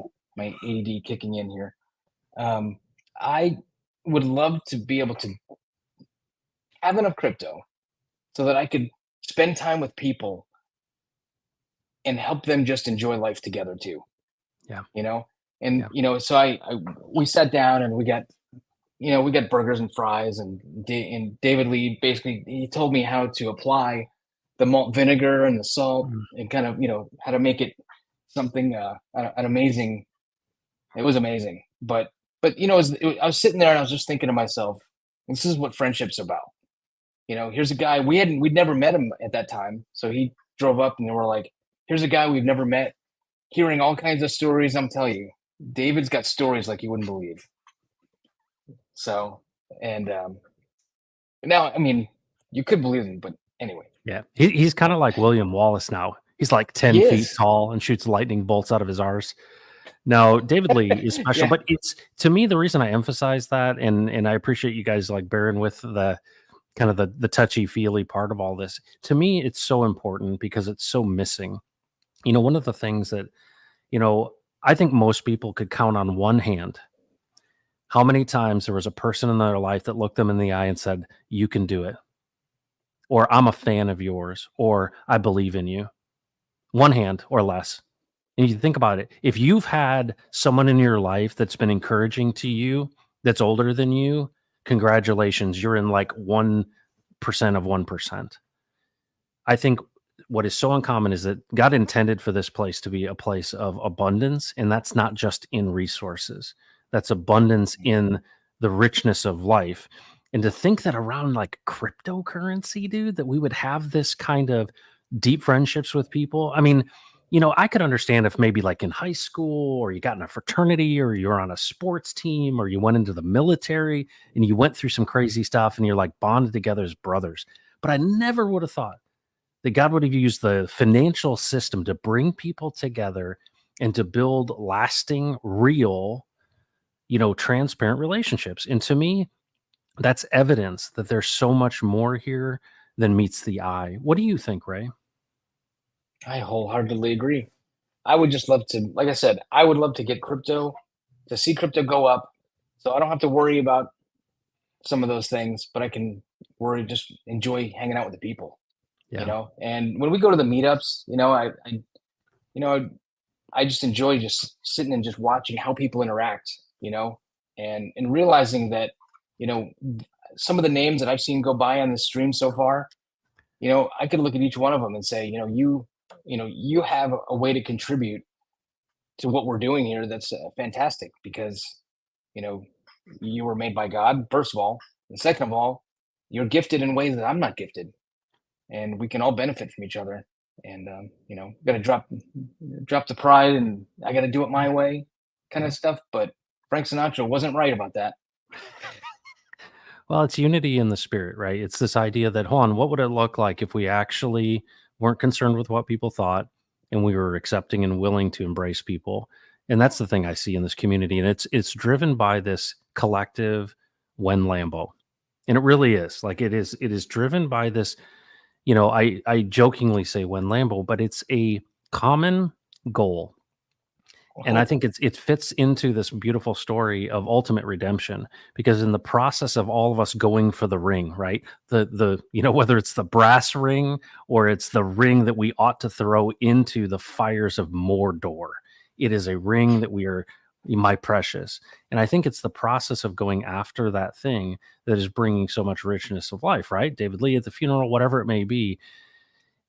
AD kicking in here. I would love to be able to have enough crypto so that I could spend time with people and help them just enjoy life together too. Yeah. So we sat down and we got burgers and fries, and David Lee basically, he told me how to apply the malt vinegar and the salt and kind of, how to make it something, an amazing, it was amazing. But I was sitting there and I was just thinking to myself, this is what friendship's about. Here's a guy, we'd never met him at that time. So he drove up and we're like, here's a guy we've never met, hearing all kinds of stories. I'm telling you, David's got stories like you wouldn't believe. So, and now, I mean, you could believe him, but anyway. Yeah. He's kind of like William Wallace now. He's like 10 feet tall and shoots lightning bolts out of his arse. No, David Lee is special, but it's, to me, the reason I emphasize that, and I appreciate you guys like bearing with the kind of the touchy feely part of all this. To me, it's so important because it's so missing. One of the things that, I think most people could count on one hand how many times there was a person in their life that looked them in the eye and said, you can do it. Or I'm a fan of yours, or I believe in you. One hand or less. And you think about it, if you've had someone in your life that's been encouraging to you, that's older than you, congratulations, you're in like 1% of 1%. I think what is so uncommon is that God intended for this place to be a place of abundance, and that's not just in resources. That's abundance in the richness of life. And to think that around like cryptocurrency, dude, that we would have this kind of deep friendships with people. I mean, I could understand if maybe like in high school or you got in a fraternity or you're on a sports team or you went into the military and you went through some crazy stuff and you're like bonded together as brothers. But I never would have thought that God would have used the financial system to bring people together and to build lasting, real, transparent relationships. And to me, that's evidence that there's so much more here than meets the eye. What do you think, Ray? I wholeheartedly agree. I would just love to, like I said, I would love to get crypto, to see crypto go up, so I don't have to worry about some of those things, but I can just enjoy hanging out with the people, Yeah. And when we go to the meetups, you know, I just enjoy just sitting and just watching how people interact, and realizing that, you know, some of the names that I've seen go by on the stream so far, I could look at each one of them and say, you have a way to contribute to what we're doing here. That's fantastic because, you know, you were made by God, first of all, and second of all, you're gifted in ways that I'm not gifted, and we can all benefit from each other. And got to drop the pride, and I got to do it my way, kind Yeah. of stuff. But Frank Sinatra wasn't right about that. Well, it's unity in the spirit, right? It's this idea that, hold on, what would it look like if we actually weren't concerned with what people thought and we were accepting and willing to embrace people? And that's the thing I see in this community. And it's driven by this collective when Lambo. And it really is. Like it is driven by this, I jokingly say when Lambo, but it's a common goal. And I Hope. think it fits into this beautiful story of ultimate redemption because in the process of all of us going for the ring, right? The whether it's the brass ring or it's the ring that we ought to throw into the fires of Mordor, it is a ring that we are my precious. And I think it's the process of going after that thing that is bringing so much richness of life, right? David Lee at the funeral, whatever it may be,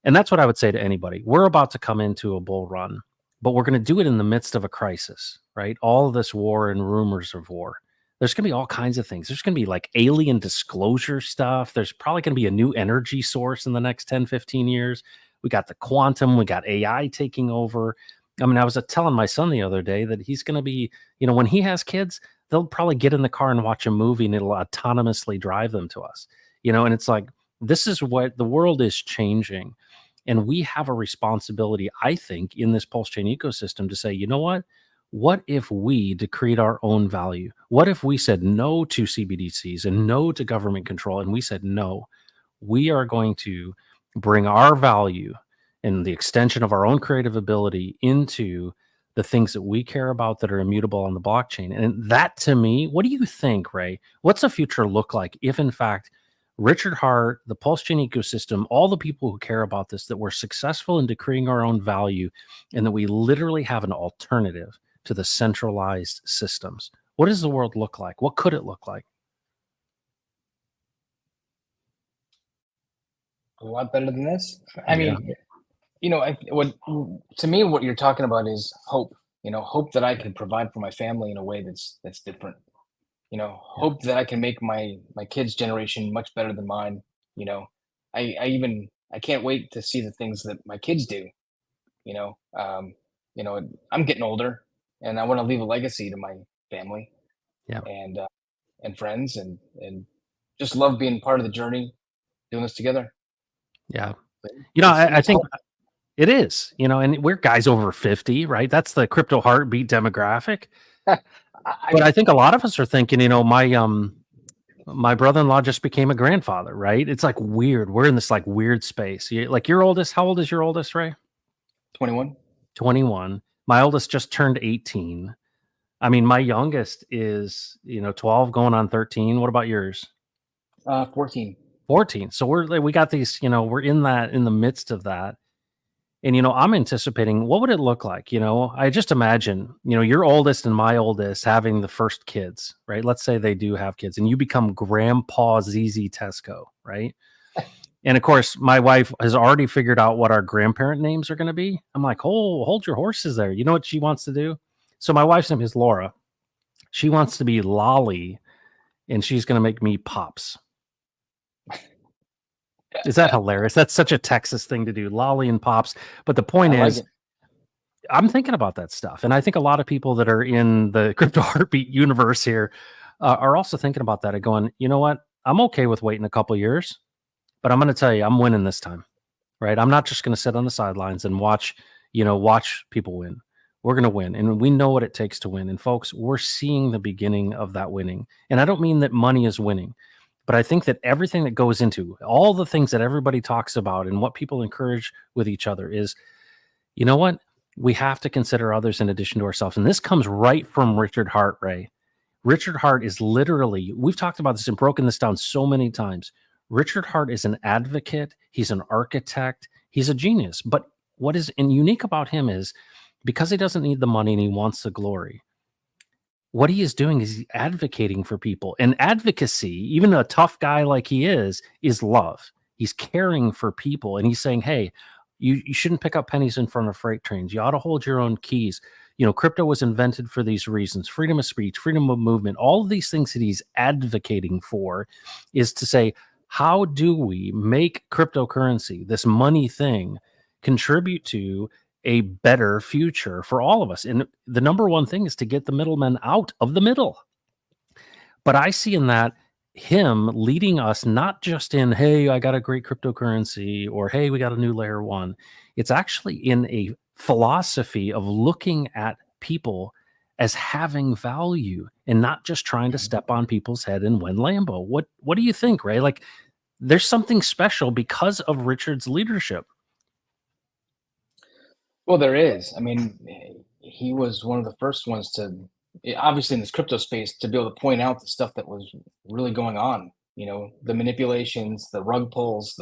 and that's what I would say to anybody. We're about to come into a bull run, but we're going to do it in the midst of a crisis, right? All of this war and rumors of war. There's going to be all kinds of things. There's going to be like alien disclosure stuff. There's probably going to be a new energy source in the next 10, 15 years. We got the quantum, we got AI taking over. I mean, I was telling my son the other day that he's going to be, when he has kids, they'll probably get in the car and watch a movie and it'll autonomously drive them to us, and it's like, this is what the world is changing. And we have a responsibility, I think, in this pulse chain ecosystem to say, you know what? What if we decreed our own value? What if we said no to CBDCs and no to government control? And we said, no, we are going to bring our value and the extension of our own creative ability into the things that we care about that are immutable on the blockchain. And that to me, what do you think, Ray? What's the future look like if, in fact, Richard Hart, the Pulse Chain ecosystem, all the people who care about this, that we're successful in decreeing our own value and that we literally have an alternative to the centralized systems? What does the world look like? What could it look like? A lot better than this. I Yeah. mean, what to me, what you're talking about is hope. Hope that I can provide for my family in a way that's different. Yeah. Hope that I can make my kids' generation much better than mine. You know, I can't wait to see the things that my kids do. You know, um, I'm getting older, and I want to leave a legacy to my family Yeah. and friends, and just love being part of the journey, doing this together. Yeah. But I it's think hope. it is, and we're guys over 50, right? That's the crypto heartbeat demographic. But I think a lot of us are thinking, my brother-in-law just became a grandfather, right? It's like weird. We're in this like weird space. Like your oldest, how old is your oldest, Ray? 21, 21. My oldest just turned 18. I mean, my youngest is, 12 going on 13. What about yours? 14. 14. So we got these, we're in the midst of that. And, I'm anticipating what would it look like? I just imagine, your oldest and my oldest having the first kids, right? Let's say they do have kids and you become Grandpa ZZ Tesco, right? And of course, my wife has already figured out what our grandparent names are going to be. I'm like, oh, hold your horses there. You know what she wants to do? So my wife's name is Laura. She wants to be Lolly and she's going to make me pops. Is that hilarious? That's such a Texas thing to do, lolly and pops. But the point I like is, it. I'm thinking about that stuff. And I think a lot of people that are in the crypto heartbeat universe here are also thinking about that and going, you know what? I'm okay with waiting a couple years, but I'm going to tell you, I'm winning this time, right? I'm not just going to sit on the sidelines and watch people win. We're going to win. And we know what it takes to win. And folks, we're seeing the beginning of that winning. And I don't mean that money is winning, but I think that everything that goes into all the things that everybody talks about and what people encourage with each other is, you know what? We have to consider others in addition to ourselves. And this comes right from Richard Hart, Ray. Richard Hart is literally, we've talked about this and broken this down so many times. Richard Hart is an advocate. He's an architect. He's a genius. But what is unique about him is because he doesn't need the money and he wants the glory, what he is doing is he's advocating for people. And advocacy, even a tough guy like he is love. He's caring for people. And he's saying, hey, you shouldn't pick up pennies in front of freight trains. You ought to hold your own keys. Crypto was invented for these reasons: freedom of speech, freedom of movement. All of these things that he's advocating for is to say, how do we make cryptocurrency, this money thing, contribute to a better future for all of us? And the number one thing is to get the middlemen out of the middle. But I see in that him leading us not just in, hey, I got a great cryptocurrency, or hey, we got a new layer one. It's actually in a philosophy of looking at people as having value and not just trying to step on people's head and win Lambo. What do you think, Ray? Like, there's something special because of Richard's leadership. Well, there is. I mean, he was one of the first ones to, obviously in this crypto space, to be able to point out the stuff that was really going on. The manipulations, the rug pulls,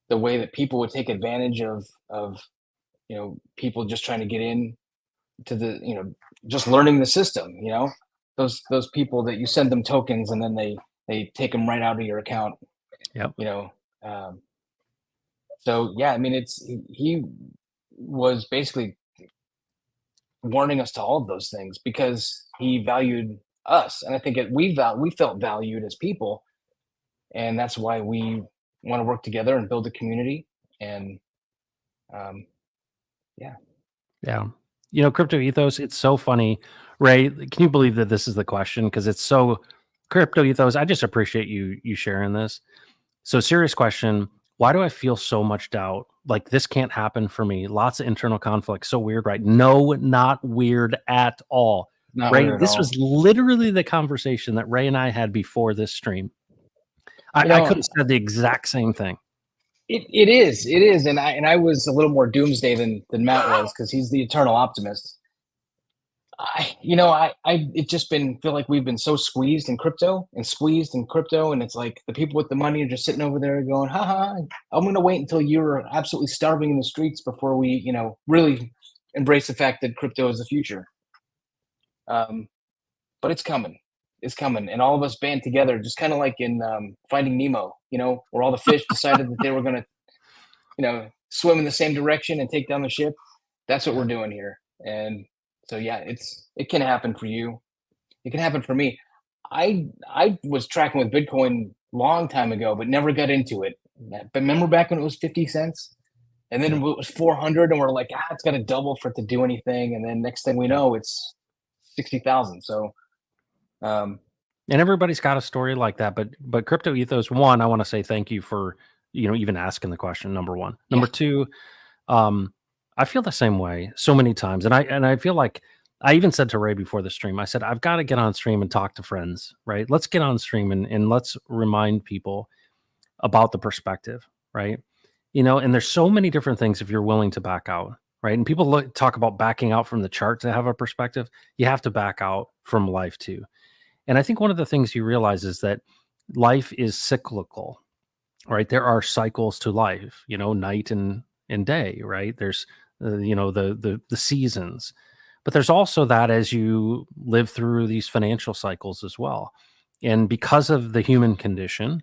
the way that people would take advantage of people just trying to get in to the just learning the system. Those people that you send them tokens and then they take them right out of your account. Yep. So yeah, I mean, he was basically warning us to all of those things because he valued us, and I think we felt valued as people, and that's why we want to work together and build a community. And Yeah. Crypto ethos, it's so funny. Ray, can you believe that this is the question? Because it's so crypto ethos. I just appreciate you sharing this. So, serious question. Why do I feel so much doubt? Like, this can't happen for me. Lots of internal conflict. So weird, right? No, not weird at all. not Ray, weird at this all. was literally the conversation that Ray and I had before this stream. I could have said the exact same thing. It is, and I was a little more doomsday than Matt was, because he's the eternal optimist. It just feel like we've been so squeezed in crypto, and it's like the people with the money are just sitting over there going, ha ha, I'm going to wait until you're absolutely starving in the streets before we, really embrace the fact that crypto is the future. But it's coming. It's coming, and all of us band together, just kind of like in Finding Nemo, where all the fish decided that they were going to, swim in the same direction and take down the ship. That's what we're doing here. And so, yeah, it can happen for you. It can happen for me. I was tracking with Bitcoin long time ago, but never got into it. But remember back when it was 50 cents, and then it was 400, and we're like, it's got to double for it to do anything. And then next thing we know, it's 60,000. So. And everybody's got a story like that, but crypto ethos, one, I want to say thank you for even asking the question. Number one. Number two, I feel the same way so many times, and I feel like I even said to Ray before the stream, I said, I've got to get on stream and talk to friends, right? Let's get on stream and let's remind people about the perspective, right? And there's so many different things if you're willing to back out, right? And people talk about backing out from the chart to have a perspective. You have to back out from life too. And I think one of the things you realize is that life is cyclical, right? There are cycles to life, night and day, right? There's, the seasons, but there's also that as you live through these financial cycles as well. And because of the human condition,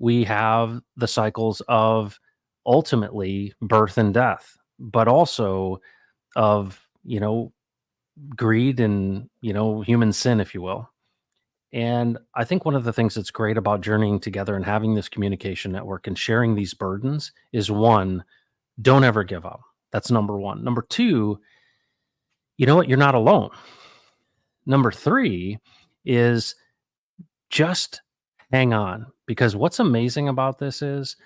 we have the cycles of ultimately birth and death, but also of, greed and, human sin, if you will. And I think one of the things that's great about journeying together and having this communication network and sharing these burdens is one, don't ever give up. That's number one. Number two, you know what? You're not alone. Number three is just hang on, because what's amazing about this is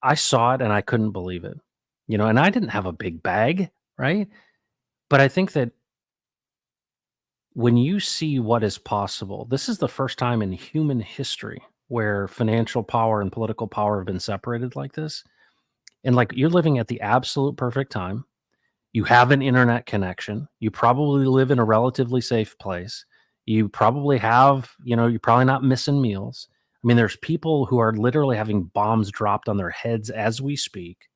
I saw it and I couldn't believe it, and I didn't have a big bag, right? But I think that when you see what is possible, this is the first time in human history where financial power and political power have been separated like this. And like you're living at the absolute perfect time. You have an internet connection. You probably live in a relatively safe place. You probably have, you're probably not missing meals. I mean, there's people who are literally having bombs dropped on their heads as we speak.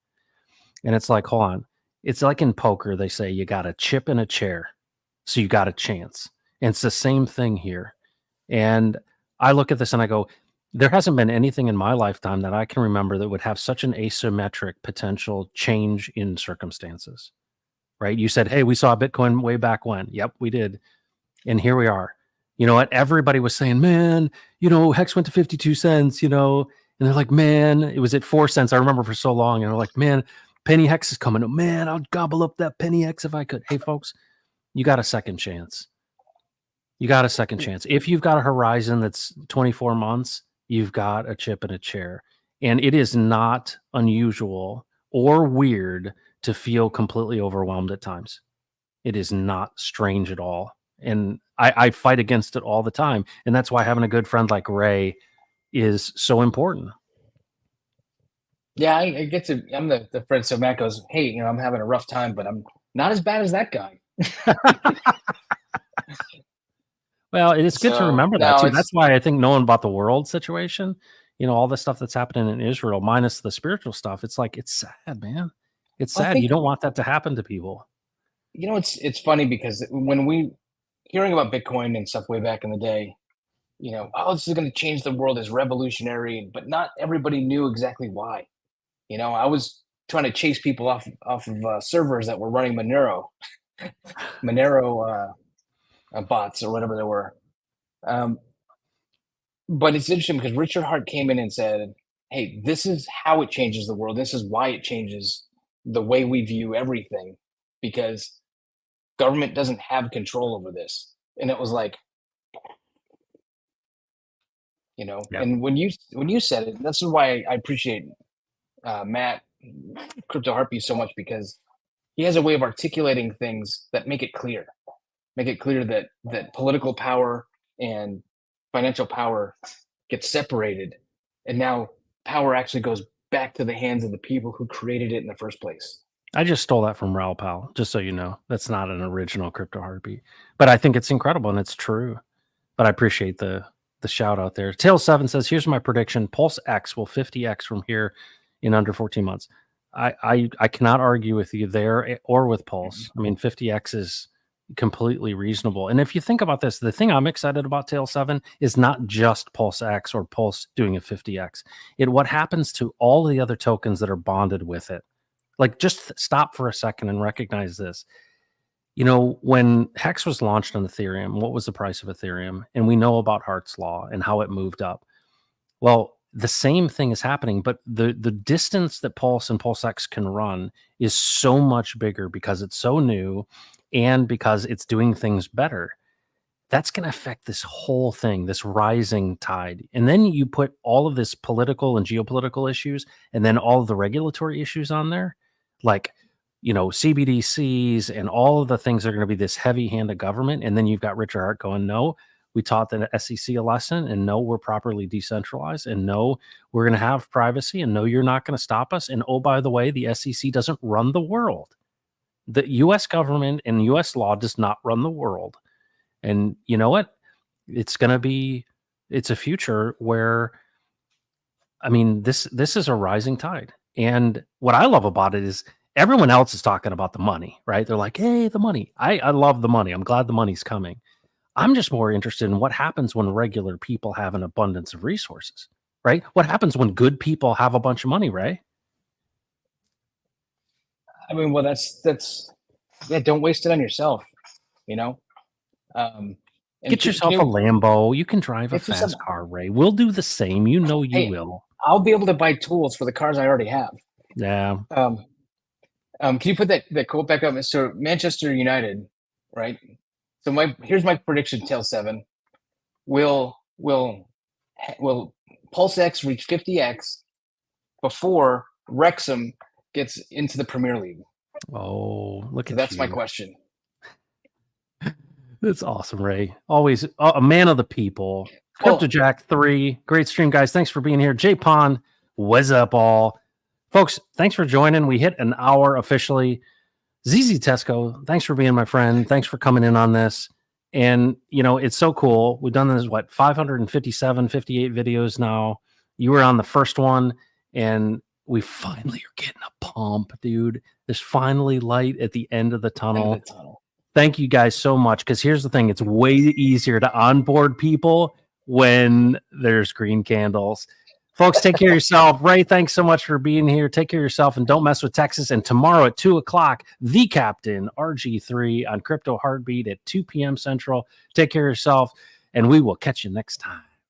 And it's like, hold on. It's like in poker, they say you got a chip in a chair. So you got a chance. And it's the same thing here. And I look at this and I go, there hasn't been anything in my lifetime that I can remember that would have such an asymmetric potential change in circumstances, right? You said, hey, we saw Bitcoin way back when. Yep, we did. And here we are. You know what? Everybody was saying, man, Hex went to 52 cents, and they're like, man, it was at 4 cents. I remember for so long. And they're like, man, penny Hex is coming. Oh, man, I'll gobble up that penny Hex if I could. Hey, folks, you got a second chance. You got a second chance. If you've got a horizon that's 24 months, you've got a chip in a chair. And it is not unusual or weird to feel completely overwhelmed at times. It is not strange at all. And I fight against it all the time. And that's why having a good friend like Ray is so important. Yeah, I get to. I'm the friend. So Matt goes, "Hey, I'm having a rough time, but I'm not as bad as that guy." Well, it is good to So remember that no, too. it's That's why I think knowing about the world situation, all the stuff that's happening in Israel, minus the spiritual stuff, it's like, it's sad, man. It's I sad. You think don't want that to happen to people. it's funny because when we hearing about Bitcoin and stuff way back in the day, oh, this is going to change the world, is revolutionary, but not everybody knew exactly why. I was trying to chase people off of servers that were running Monero bots or whatever they were. Um, but it's interesting because Richard Hart came in and said, "Hey, this is how it changes the world. This is why it changes the way we view everything, because government doesn't have control over this." And it was like, Yeah. and when you said it, this is why I appreciate Matt Crypto Harpy so much, because he has a way of articulating things that make it clear that political power and financial power get separated, and now power actually goes back to the hands of the people who created it in the first place. I just stole that from Raul Pal, just so you know. That's not an original crypto heartbeat. But I think it's incredible and it's true. But I appreciate the shout out there. Tail7 says, here's my prediction. Pulse X will 50x from here in under 14 months. I cannot argue with you there or with Pulse. I mean, 50x is completely reasonable. And if you think about this, the thing I'm excited about Tail7 is not just Pulse X or Pulse doing a 50x. What happens to all the other tokens that are bonded with it. Like, just stop for a second and recognize this. When Hex was launched on Ethereum, what was the price of Ethereum? And we know about Hart's Law and how it moved up. Well, the same thing is happening, but the distance that Pulse and PulseX can run is so much bigger because it's so new and because it's doing things better. That's going to affect this whole thing, this rising tide. And then you put all of this political and geopolitical issues and then all of the regulatory issues on there, like, CBDCs and all of the things are going to be this heavy hand of government. And then you've got Richard Hart going, no, we taught the SEC a lesson, and no, we're properly decentralized, and no, we're going to have privacy, and no, you're not going to stop us. And oh, by the way, the SEC doesn't run the world. The US government and US law does not run the world. And you know what? It's a future where, I mean, this is a rising tide. And what I love about it is everyone else is talking about the money, right? They're like, hey, the money. I love the money. I'm glad the money's coming. I'm just more interested in what happens when regular people have an abundance of resources, right? What happens when good people have a bunch of money, Ray? I mean, well, that's yeah. Don't waste it on yourself. You know, um, And Get yourself a Lambo. You can drive a get yourself. fast car, Ray. We'll do the same. You know you Hey, will. I'll be able to buy tools for the cars I already have. Yeah. Can you put that quote back up? So Manchester United, right? So here's my prediction. Till 7 will Pulse X reach 50x before Wrexham gets into the Premier League. Oh, look So at that's you. my question. That's awesome, Ray. Always a man of the people. Crypto Jack 3. Great stream, guys. Thanks for being here. J Pon, what's up, all? Folks, thanks for joining. We hit an hour officially. ZZ Tesco, thanks for being my friend. Thanks for coming in on this. And, you know, it's so cool. We've done this, 557, 58 videos now. You were on the first one, and we finally are getting a pump, dude. There's finally light at the end of the tunnel. Thank you guys so much, because here's the thing. It's way easier to onboard people when there's green candles. Folks, take care of yourself. Ray, thanks so much for being here. Take care of yourself, and don't mess with Texas. And tomorrow at 2 o'clock, the Captain, RG3, on Crypto Heartbeat at 2 p.m. Central. Take care of yourself, and we will catch you next time.